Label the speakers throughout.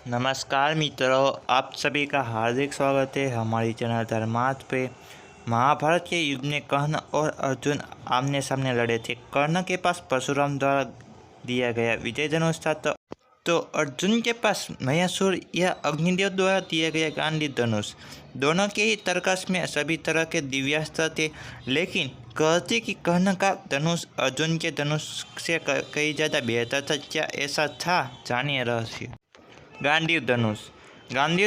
Speaker 1: नमस्कार मित्रों, आप सभी का हार्दिक स्वागत है हमारी चैनल धर्मार्थ पे। महाभारत के युद्ध में कर्ण और अर्जुन आमने सामने लड़े थे। कर्ण के पास परशुराम द्वारा दिया गया विजय धनुष था तो अर्जुन के पास मयासुर या अग्निदेव द्वारा दिया गया गांडीव धनुष। दोनों के ही तर्कस में सभी तरह के दिव्यास्त्र थे, लेकिन कहते कि कर्ण का धनुष अर्जुन के धनुष से कई ज़्यादा बेहतर था। क्या ऐसा था? जानिए रहस्य। गांडीव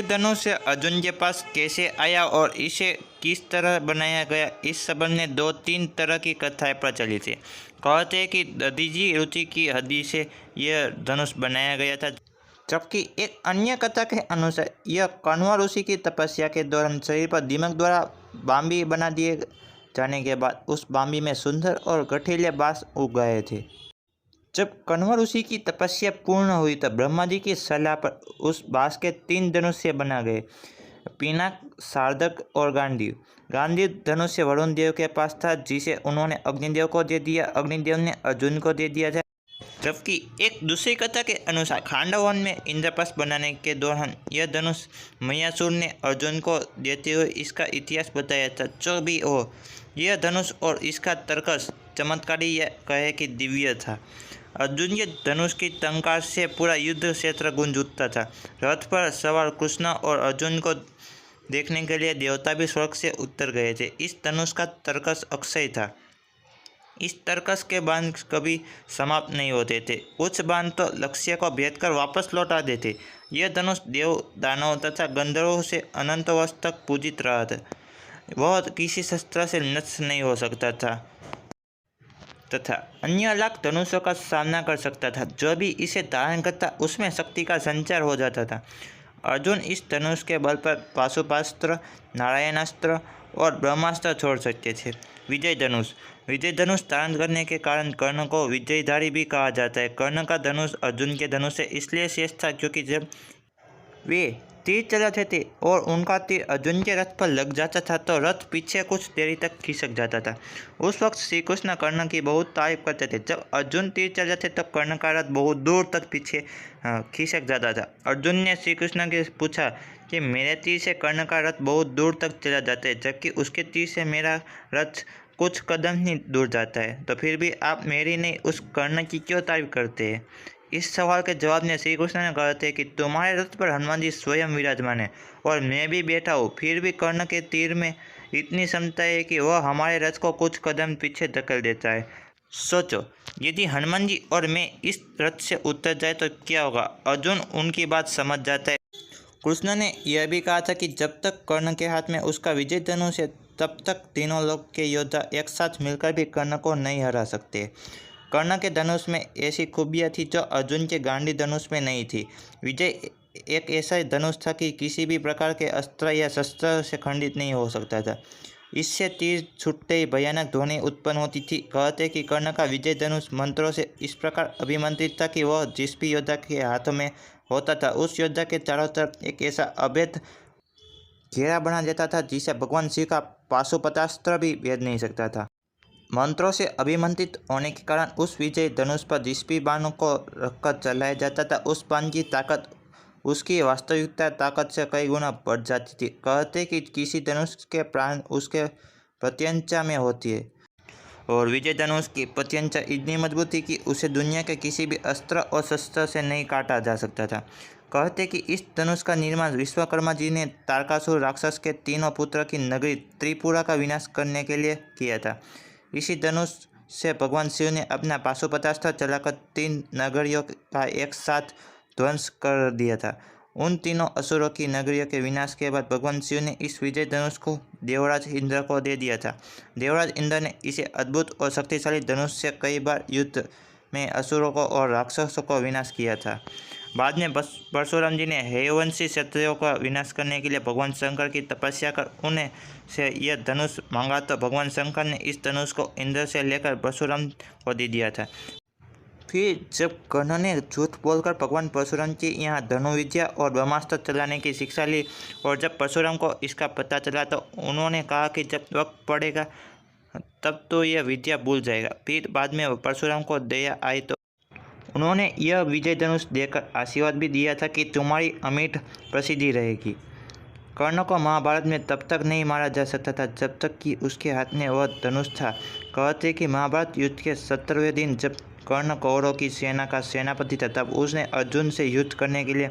Speaker 1: धनुष से अर्जुन के पास कैसे आया और इसे किस तरह बनाया गया, इस संबंध में दो तीन तरह की कथाएं प्रचलित है। कहते हैं कि दधीजी रुचि की हड्डी से यह धनुष बनाया गया था, जबकि एक अन्य कथा के अनुसार यह कण्व ऋषि की तपस्या के दौरान शरीर पर दिमाग द्वारा बाम्बी बना दिए जाने के बाद उस बाम्बी में सुंदर और गठीले बाँस उग गए थे। जब कण्व ऋषि की तपस्या पूर्ण हुई तब ब्रह्मा जी की सलाह पर उस बाँस के 3 धनुष्य बना गए, पिनाक, सार्धक और गांडीव धनुष से वरुण देव के पास था, जिसे उन्होंने अग्निदेव को दे दिया। अग्निदेव ने अर्जुन को दे दिया था। जबकि एक दूसरी कथा के अनुसार खांडव वन में इंद्रप्रस्थ बनाने के दौरान यह धनुष मयासुर ने अर्जुन को देते हुए इसका इतिहास बताया था। जो भी हो, यह धनुष और इसका तर्कस चमत्कारी या कहे कि दिव्य था। अर्जुन के धनुष की टंकार से पूरा युद्ध क्षेत्र गूंज उठता था। रथ पर सवार कृष्ण और अर्जुन को देखने के लिए देवता भी स्वर्ग से उतर गए थे। इस धनुष का तर्कस अक्षय था। इस तर्कस के बाण कभी समाप्त नहीं होते थे। कुछ बाण तो लक्ष्य को भेद कर वापस लौटा देते। यह धनुष देव, दानव तथा गंधर्वों से अनंत वर्ष तक पूजित रहा था। वह किसी शस्त्र से नष्ट नहीं हो सकता था तथा अन्य लाख धनुषों का सामना कर सकता था। जो भी इसे धारण करता उसमें शक्ति का संचार हो जाता था। अर्जुन इस धनुष के बल पर पाशुपास्त्र, नारायणास्त्र और ब्रह्मास्त्र छोड़ सकते थे। विजय धनुष धारण करने के कारण कर्ण को विजयधारी भी कहा जाता है। कर्ण का धनुष अर्जुन के धनुष से इसलिए श्रेष्ठ था क्योंकि जब वे तीर चलाते थे और उनका तीर अर्जुन के रथ पर लग जाता था तो रथ पीछे कुछ देरी तक खिसक जाता था। उस वक्त श्री कृष्ण कर्ण की बहुत तारीफ करते थे। जब अर्जुन तीर चलाते तब कर्ण का रथ बहुत दूर तक पीछे खिसक जाता था। अर्जुन ने श्री कृष्ण के पूछा कि मेरे तीर से कर्ण का रथ बहुत दूर तक चला जाता है, जबकि उसके तीर से मेरा रथ कुछ कदम ही दूर जाता है, तो फिर भी आप मेरी नहीं उस कर्ण की क्यों तारीफ करते हैं? इस सवाल के जवाब में श्री कृष्ण ने कहा थे कि तुम्हारे रथ पर हनुमान जी स्वयं विराजमान है और मैं भी बैठा हूँ, फिर भी कर्ण के तीर में इतनी क्षमता है कि वह हमारे रथ को कुछ कदम पीछे धकेल देता है। सोचो, यदि हनुमान जी और मैं इस रथ से उतर जाए तो क्या होगा? अर्जुन उनकी बात समझ जाता है। कृष्ण ने यह भी कहा था कि जब तक कर्ण के हाथ में उसका विजय धनुष है तब तक तीनों लोक के योद्धा एक साथ मिलकर भी कर्ण को नहीं हरा सकते। कर्ण के धनुष में ऐसी खूबियाँ थी जो अर्जुन के गांडीव धनुष में नहीं थी। विजय एक ऐसा धनुष था कि किसी भी प्रकार के अस्त्र या शस्त्र से खंडित नहीं हो सकता था। इससे तीर छूटते ही भयानक ध्वनि उत्पन्न होती थी। कहते कि कर्ण का विजय धनुष मंत्रों से इस प्रकार अभिमंत्रित था कि वह जिस भी योद्धा के हाथों में होता था उस योद्धा के चारों तरफ एक ऐसा अभेद घेरा बना देता था जिसे भगवान शिव का पाशुपतास्त्र भी भेद नहीं सकता था। मंत्रों से अभिमंत्रित होने के कारण उस विजय धनुष पर जिस भी बाण को रखकर चलाया जाता था उस बाण की ताकत उसकी वास्तविकता ताकत से कई गुना बढ़ जाती थी। कहते कि किसी धनुष के प्राण उसके प्रत्यंचा में होती है और विजय धनुष की प्रत्यंचा इतनी मजबूत थी कि उसे दुनिया के किसी भी अस्त्र और शस्त्र से नहीं काटा जा सकता था। कहते कि इस धनुष का निर्माण विश्वकर्मा जी ने तारकासुर राक्षस के तीनों पुत्र की नगरी त्रिपुरा का विनाश करने के लिए किया था। इसी धनुष से भगवान शिव ने अपना पाशुपतास्त्र चलाकर 3 नगरियों का एक साथ ध्वंस कर दिया था। उन तीनों असुरों की नगरियों के विनाश के बाद भगवान शिव ने इस विजय धनुष को देवराज इंद्र को दे दिया था। देवराज इंद्र ने इसे अद्भुत और शक्तिशाली धनुष से कई बार युद्ध में असुरों को और राक्षसों को विनाश किया था। बाद में परशुराम जी ने हेयवंशी क्षत्रियों का विनाश करने के लिए भगवान शंकर की तपस्या कर उन्हें से यह धनुष मांगा तो भगवान शंकर ने इस धनुष को इंद्र से लेकर परशुराम को दे दिया था। फिर जब कर्ण ने झूठ बोलकर भगवान परशुराम की यहाँ धनुविद्या और ब्रह्मास्त्र चलाने की शिक्षा ली और जब परशुराम को इसका पता चला तो उन्होंने कहा कि जब वक्त पड़ेगा तब तो यह विद्या भूल जाएगा। फिर बाद में परशुराम को दया आई तो उन्होंने यह विजय धनुष देकर आशीर्वाद भी दिया था कि तुम्हारी अमिट प्रसिद्धि रहेगी। कर्ण को महाभारत में तब तक नहीं मारा जा सकता था जब तक कि उसके हाथ में वह धनुष था। कहते कि महाभारत युद्ध के 70वें दिन जब कर्ण कौरवों की सेना का सेनापति था तब उसने अर्जुन से युद्ध करने के लिए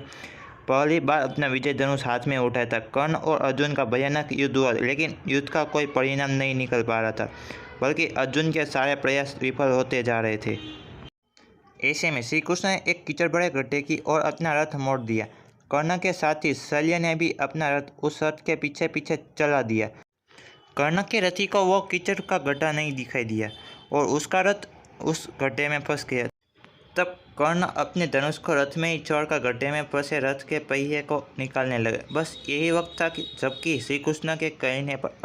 Speaker 1: पहली बार अपना विजय धनुष हाथ में उठाया था। कर्ण और अर्जुन का भयानक युद्ध हुआ, लेकिन युद्ध का कोई परिणाम नहीं निकल पा रहा था, बल्कि अर्जुन के सारे प्रयास विफल होते जा रहे थे। ऐसे में श्री कृष्ण ने एक कीचड़ भरे गड्ढे की ओर अपना रथ मोड़ दिया। कर्ण के साथ ही शल्य ने भी अपना रथ उस रथ के पीछे पीछे चला दिया। कर्ण के रथी को वो कीचड़ का गड्ढा नहीं दिखाई दिया और उसका रथ उस गड्ढे में फंस गया। तब कर्ण अपने धनुष को रथ में ही छोड़कर गड्ढे में फंसे रथ के पहिए को निकालने लगे। बस यही वक्त था कि जबकि श्री कृष्ण के कहने पर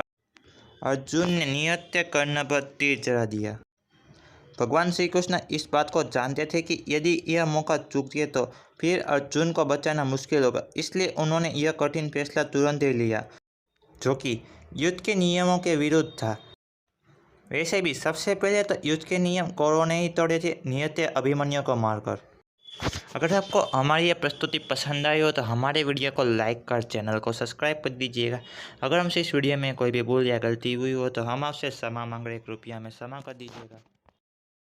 Speaker 1: अर्जुन ने नियत्य कर्ण पर तीर चढ़ा दिया। भगवान श्री कृष्ण इस बात को जानते थे कि यदि यह मौका चूक गए तो फिर अर्जुन को बचाना मुश्किल होगा, इसलिए उन्होंने यह कठिन फैसला तुरंत ही लिया, जो कि युद्ध के नियमों के विरुद्ध था। वैसे भी सबसे पहले तो युद्ध के नियम कौरवों ने ही तोड़े थे, नियत्य अभिमन्यु को मारकर। अगर आपको हमारी यह प्रस्तुति पसंद आई हो तो हमारे वीडियो को लाइक कर चैनल को सब्सक्राइब कर दीजिएगा। अगर हमसे इस वीडियो में कोई भी भूल या गलती हुई हो तो हम आपसे क्षमा मांग रहे, कृपया हमें क्षमा कर दीजिएगा।